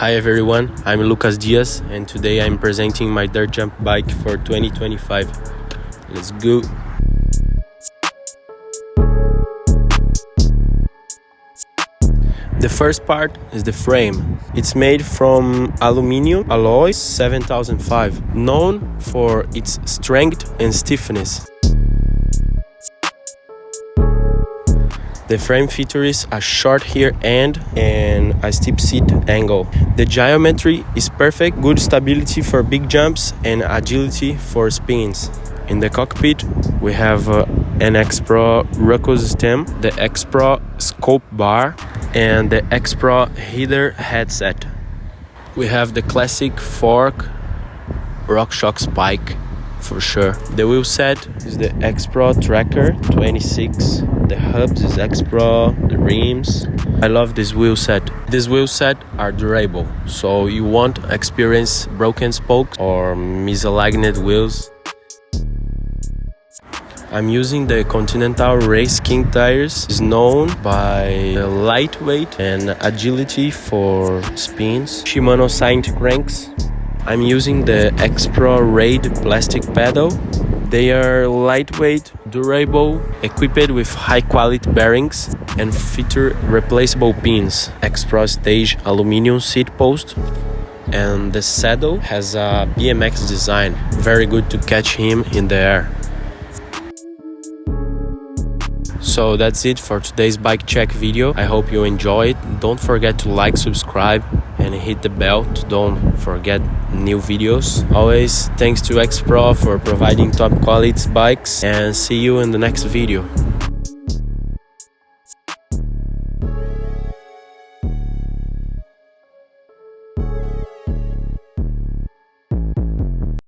Hi everyone, I'm Lucas Diaz and today I'm presenting my dirt jump bike for 2025. Let's go! The first part is the frame. It's made from aluminum alloy 7005, known for its strength and stiffness. The frame features a short rear end and a steep seat angle. The geometry is perfect, good stability for big jumps and agility for spins. In the cockpit, we have an Xpro ruckus stem, the Xpro scope bar, and the Xpro header headset. We have the classic fork RockShox spike for sure. The wheel set is the Xpro Tracker 26. The hubs is Xpro, the rims. I love this wheel set. These wheel set are durable, so you won't experience broken spokes or misaligned wheels. I'm using the Continental Race King tires. It's known by the lightweight and agility for spins. Shimano Saint cranks. I'm using the Xpro Raid plastic pedal. They are lightweight, durable, equipped with high-quality bearings and feature replaceable pins. Xpro Stage aluminum seat post. And the saddle has a BMX design. Very good to catch him in the air. So that's it for today's bike check video. I hope you enjoy it. Don't forget to like, subscribe and hit the bell to don't forget new videos. Always thanks to Xpro for providing top quality bikes, and see you in the next video.